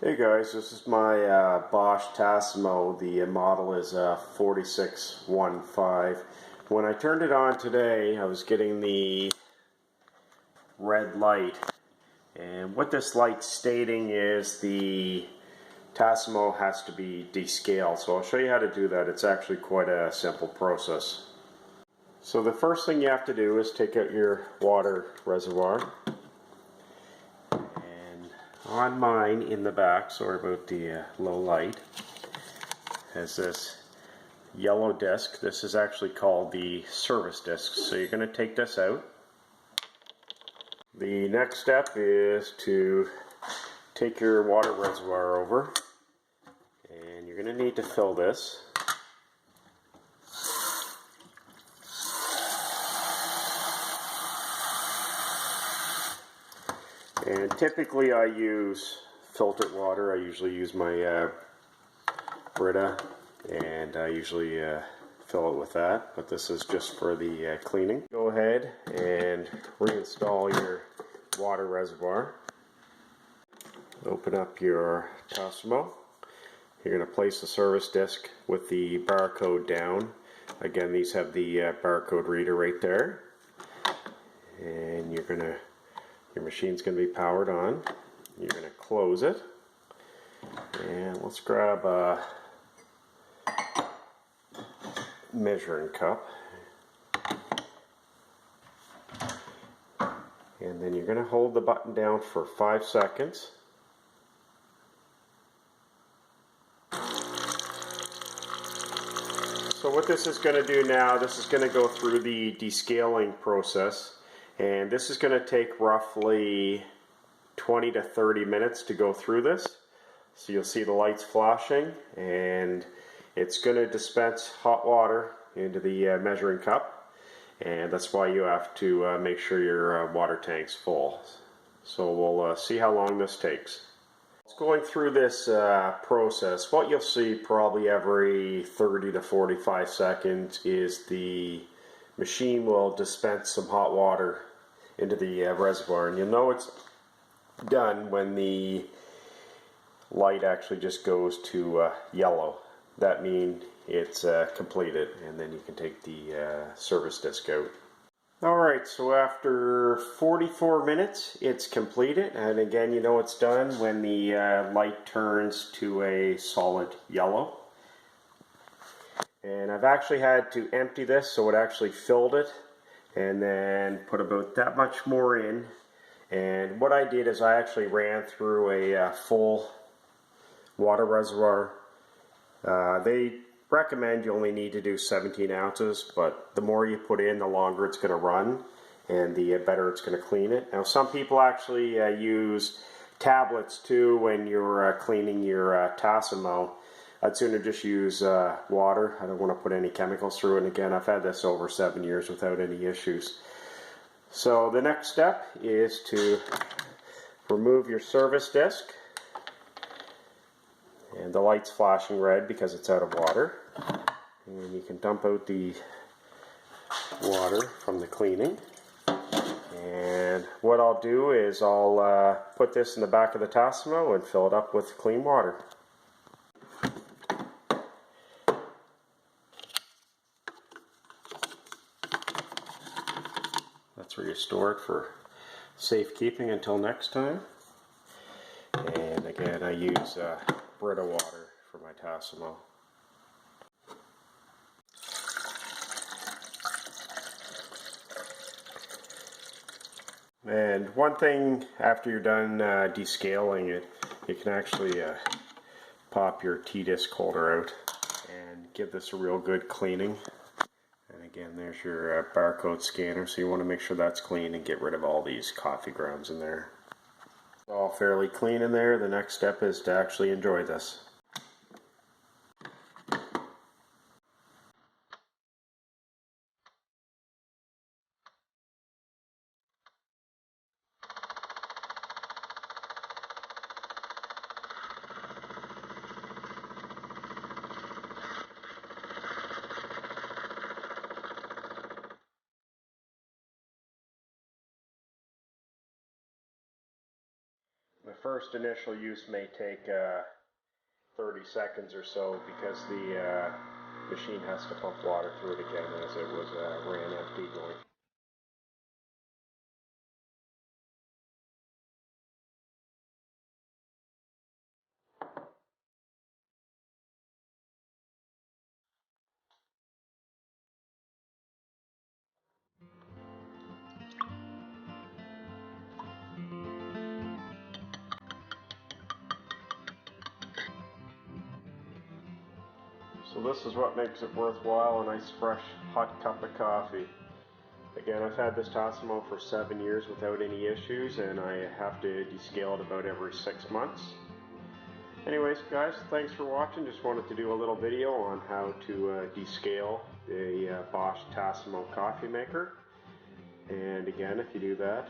Hey guys, this is my Bosch Tassimo. The model is 4615. When I turned it on today, I was getting the red light. And what this light's stating is the Tassimo has to be descaled. So I'll show you how to do that. It's actually quite a simple process. So the first thing you have to do is take out your water reservoir. On mine, in the back, sorry about the low light, has this yellow disc. This is actually called the service disc. So you're going to take this out. The next step is to take your water reservoir over, and you're going to need to fill this. And typically I use filtered water. I usually use my Brita, and I usually fill it with that, but this is just for the cleaning. Go ahead and reinstall your water reservoir. Open up your Tassimo. You're going to place the service disc with the barcode down. Again, these have the barcode reader right there. And your machine's going to be powered on. You're going to close it. And let's grab a measuring cup. And then you're going to hold the button down for 5 seconds. So what this is going to do now, this is going to go through the descaling process. And this is going to take roughly 20 to 30 minutes to go through this. So you'll see the lights flashing, and it's going to dispense hot water into the measuring cup. And that's why you have to make sure your water tank's full. So we'll see how long this takes. Going through this process, what you'll see probably every 30 to 45 seconds is the machine will dispense some hot water into the reservoir, and you'll know it's done when the light actually just goes to yellow. That means it's completed, and then you can take the service disc out. Alright, so after 44 minutes it's completed, and again, you know it's done when the light turns to a solid yellow. And I've actually had to empty this, so it actually filled it, and then put about that much more in. And what I did is I actually ran through a full water reservoir. They recommend you only need to do 17 ounces, but the more you put in, the longer it's going to run, and the better it's going to clean it. Now, some people actually use tablets too when you're cleaning your Tassimo. I'd sooner just use water. I don't want to put any chemicals through it. And again, I've had this over 7 years without any issues. So the next step is to remove your service disc. And the light's flashing red because it's out of water. And you can dump out the water from the cleaning. And what I'll do is I'll put this in the back of the Tassimo and fill it up with clean water. That's where you store it for safekeeping until next time. And again, I use Brita water for my Tassimo. And one thing, after you're done descaling it, you can actually pop your T-disc holder out and give this a real good cleaning. And again, there's your barcode scanner, so you want to make sure that's clean and get rid of all these coffee grounds in there. It's all fairly clean in there. The next step is to actually enjoy this. first initial use may take 30 seconds or so because the machine has to pump water through it again as it was ran empty going. So this is what makes it worthwhile, a nice fresh hot cup of coffee. Again, I've had this Tassimo for 7 years without any issues, and I have to descale it about every 6 months. Anyways guys, thanks for watching. Just wanted to do a little video on how to descale the Bosch Tassimo coffee maker. And again, if you do that,